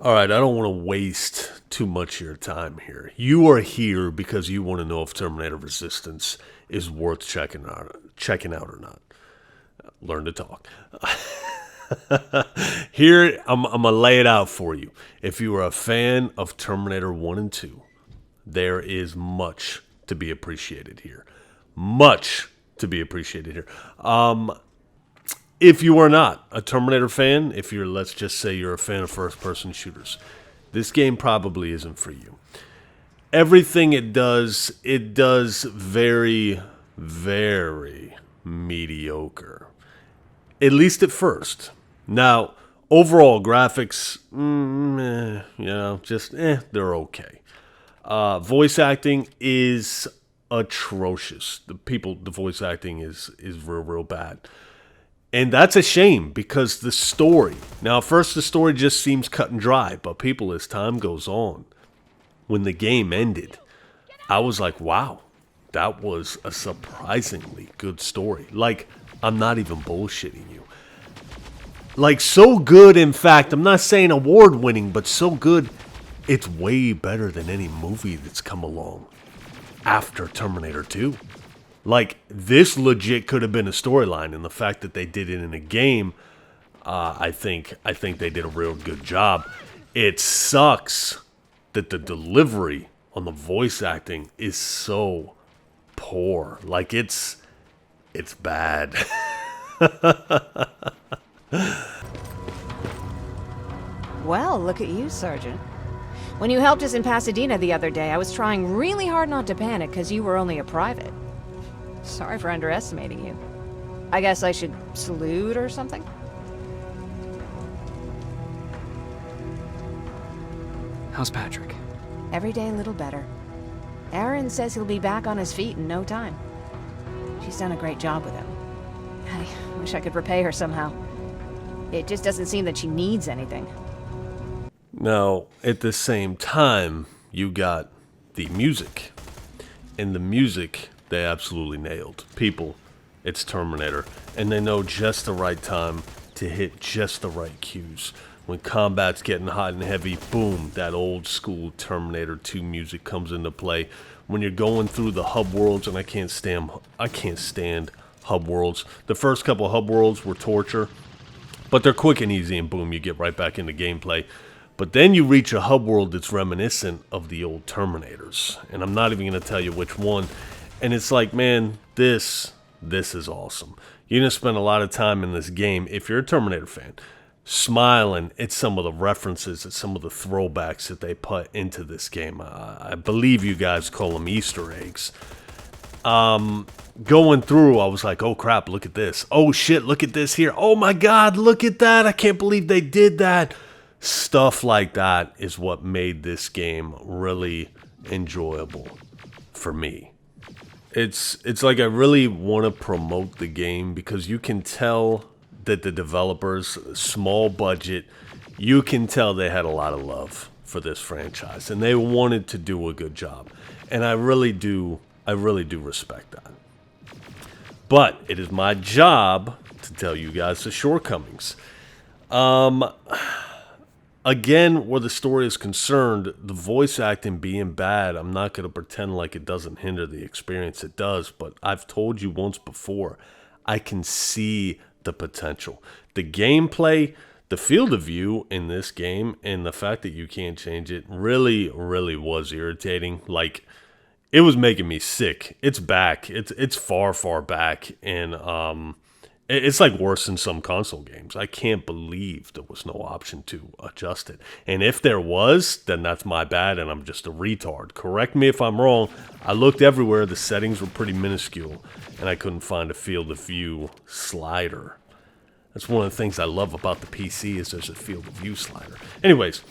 All right, I don't want to waste too much of your time here. You are here because you want to know if Terminator Resistance is worth checking out or not. Learn to talk. Here, I'm gonna lay it out for you. If you are a fan of Terminator 1 and 2, there is much to be appreciated here. Much to be appreciated here. If you are not a Terminator fan, if you're, let's just say you're a fan of first person shooters, this game probably isn't for you. Everything it does very, very mediocre. At least at first. Now, overall graphics, they're okay. Voice acting is atrocious. The voice acting is real, real bad. And that's a shame because the story. Now, at first, the story just seems cut and dry, but people, as time goes on, when the game ended, I was like, wow, that was a surprisingly good story. Like, I'm not even bullshitting you. Like, so good, in fact, I'm not saying award winning, but so good, it's way better than any movie that's come along after Terminator 2. Like, this legit could have been a storyline, and the fact that they did it in a game, I think they did a real good job. It sucks that the delivery on the voice acting is so poor. Like, it's bad. Well, look at you, Sergeant. When you helped us in Pasadena the other day, I was trying really hard not to panic because you were only a private. Sorry for underestimating you. I guess I should salute or something? How's Patrick? Every day a little better. Aaron says he'll be back on his feet in no time. She's done a great job with him. I wish I could repay her somehow. It just doesn't seem that she needs anything. Now, at the same time, you got the music. And the music, they absolutely nailed. People, it's Terminator. And they know just the right time to hit just the right cues. When combat's getting hot and heavy, boom, that old school Terminator 2 music comes into play. When you're going through the hub worlds, and I can't stand hub worlds. The first couple of hub worlds were torture, but they're quick and easy, and boom, you get right back into gameplay. But then you reach a hub world that's reminiscent of the old Terminators, and I'm not even going to tell you which one. And it's like, man, this is awesome. You're going to spend a lot of time in this game, if you're a Terminator fan, smiling at some of the references, at some of the throwbacks that they put into this game. I believe you guys call them Easter eggs. Going through, I was like, oh crap, look at this. Oh shit, look at this here. Oh my god, look at that. I can't believe they did that. Stuff like that is what made this game really enjoyable for me. It's like I really want to promote the game because you can tell that the developers, small budget, you can tell they had a lot of love for this franchise and they wanted to do a good job. And I really do respect that. But it is my job to tell you guys the shortcomings. Again, where the story is concerned, the voice acting being bad, I'm not going to pretend like it doesn't hinder the experience. It does, but I've told you once before, I can see the potential. The gameplay, the field of view in this game, and the fact that you can't change it really, really was irritating. Like, it was making me sick. It's back. It's far, far back, and it's like worse than some console games. I can't believe there was no option to adjust it. And if there was, then that's my bad and I'm just a retard. Correct me if I'm wrong. I looked everywhere. The settings were pretty minuscule and I couldn't find a field of view slider. That's one of the things I love about the PC is there's a field of view slider. Anyways,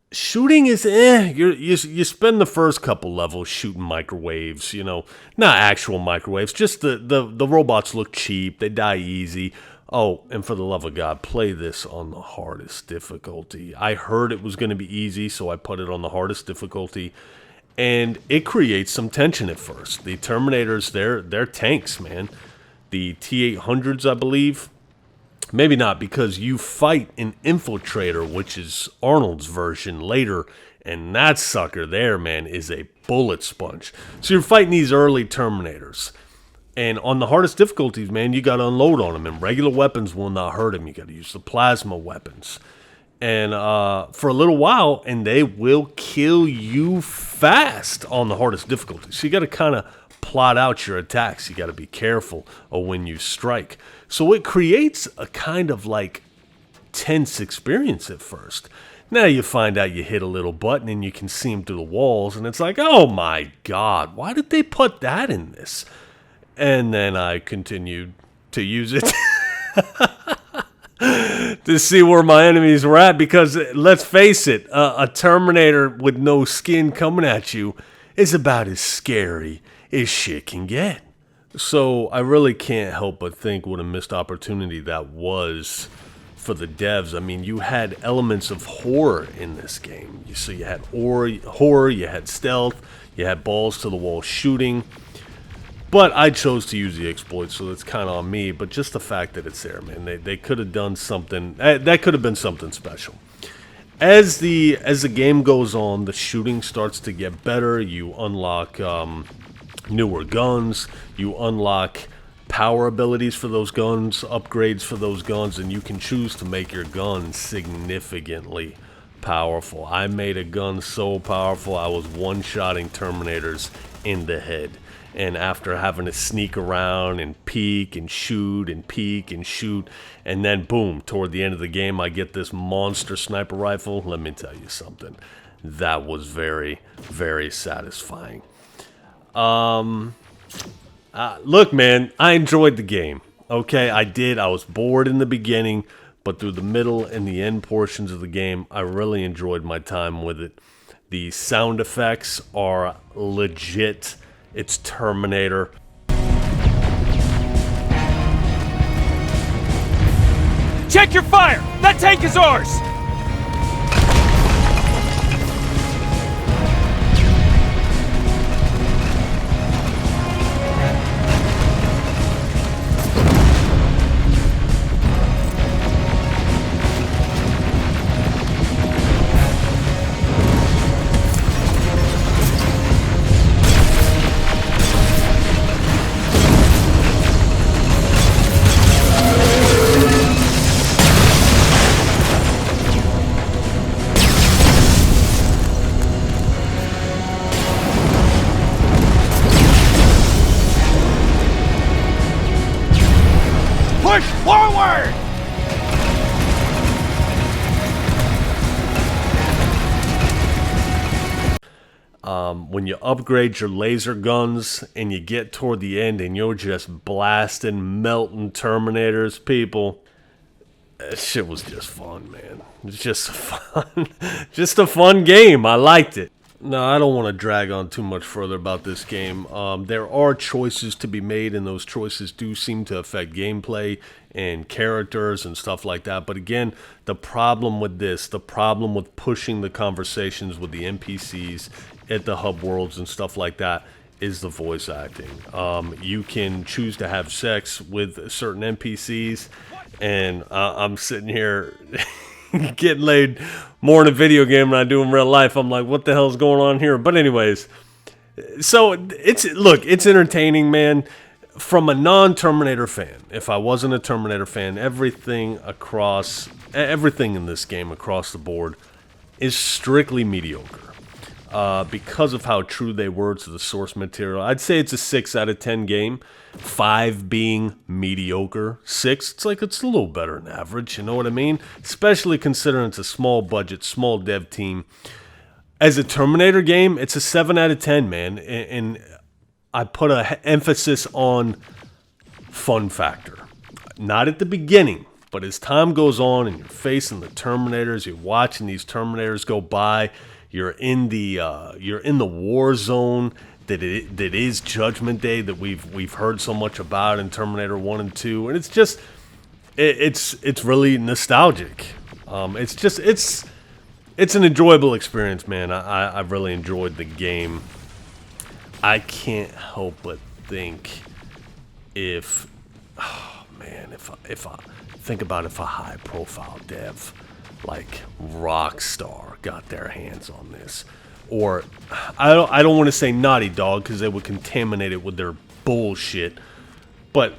shooting is you spend the first couple levels shooting microwaves, not actual microwaves, just the robots look cheap, they die easy. Oh, and for the love of God, play this on the hardest difficulty. I heard it was going to be easy, so I put it on the hardest difficulty, and it creates some tension at first. The Terminators, they're tanks, man. The T-800s, I believe, Maybe not, because you fight an infiltrator, which is Arnold's version later, and that sucker there, man, is a bullet sponge. So you're fighting these early Terminators. And on the hardest difficulties, man, you got to unload on them. And regular weapons will not hurt them. You got to use the plasma weapons. And for a little while, and they will kill you fast on the hardest difficulty. So you got to kind of plot out your attacks. You got to be careful of when you strike. So it creates a kind of like tense experience at first. Now you find out you hit a little button and you can see them through the walls, and it's like, oh my God, why did they put that in this? And then I continued to use it to see where my enemies were at, because let's face it, a Terminator with no skin coming at you is about as scary as shit can get. So I really can't help but think what a missed opportunity that was for the devs. I mean, you had elements of horror in this game. So you had horror, you had stealth, you had balls to the wall shooting. But I chose to use the exploit, so that's kind of on me. But just the fact that it's there, man, they could have done something. That could have been something special. As the game goes on, the shooting starts to get better. You unlock newer guns. You unlock power abilities for those guns, upgrades for those guns, and you can choose to make your gun significantly powerful. I made a gun so powerful, I was one-shotting Terminators in the head. And after having to sneak around and peek and shoot and peek and shoot, and then boom, toward the end of the game, I get this monster sniper rifle. Let me tell you something. That was very, very satisfying. Look, man, I enjoyed the game. Okay, I did. I was bored in the beginning, but through the middle and the end portions of the game, I really enjoyed my time with it. The sound effects are legit. It's Terminator. Check your fire! That tank is ours! Push forward! When you upgrade your laser guns and you get toward the end and you're just blasting, melting Terminators, people, that shit was just fun, man. It's just fun. Just a fun game. I liked it. No, I don't want to drag on too much further about this game. There are choices to be made, and those choices do seem to affect gameplay and characters and stuff like that. But again, the problem with this, the problem with pushing the conversations with the NPCs at the hub worlds and stuff like that, is the voice acting. You can choose to have sex with certain NPCs, and I'm sitting here getting laid more in a video game than I do in real life. I'm like, what the hell's going on here? But anyways, so it's entertaining, man. From a non-Terminator fan, if I wasn't a Terminator fan, everything in this game across the board is strictly mediocre. Because of how true they were to the source material, I'd say it's a 6 out of 10 game. 5 being mediocre. 6, it's a little better than average, you know what I mean? Especially considering it's a small budget, small dev team. As a Terminator game, it's a 7 out of 10, man. And I put an emphasis on fun factor. Not at the beginning, but as time goes on and you're facing the Terminators, you're watching these Terminators go by, you're in the war zone that is Judgment Day that we've heard so much about in Terminator 1 and 2, and it's just it's really nostalgic. It's an enjoyable experience, man. I really enjoyed the game. I can't help but think if Think about if a high-profile dev like Rockstar got their hands on this. Or, I don't want to say Naughty Dog because they would contaminate it with their bullshit. But,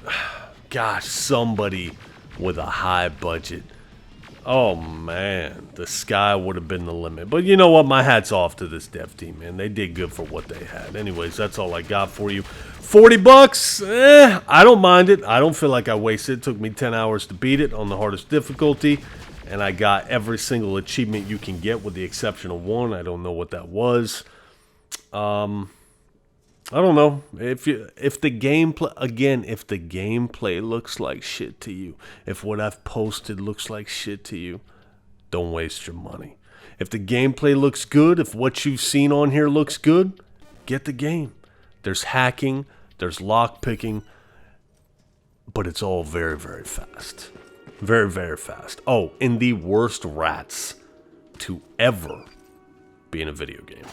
gosh, somebody with a high budget. Oh, man, the sky would have been the limit. But you know what? My hat's off to this dev team, man. They did good for what they had. Anyways, that's all I got for you. 40 bucks? I don't mind it. I don't feel like I wasted it. It took me 10 hours to beat it on the hardest difficulty. And I got every single achievement you can get with the exception of one. I don't know what that was. I don't know. If the gameplay looks like shit to you, if what I've posted looks like shit to you, don't waste your money. If the gameplay looks good, if what you've seen on here looks good, get the game. There's hacking, there's lock picking, but it's all very, very fast. Very, very fast. Oh, and the worst rats to ever be in a video game.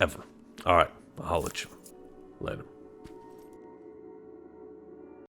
Ever. All right. I'll holler at you later.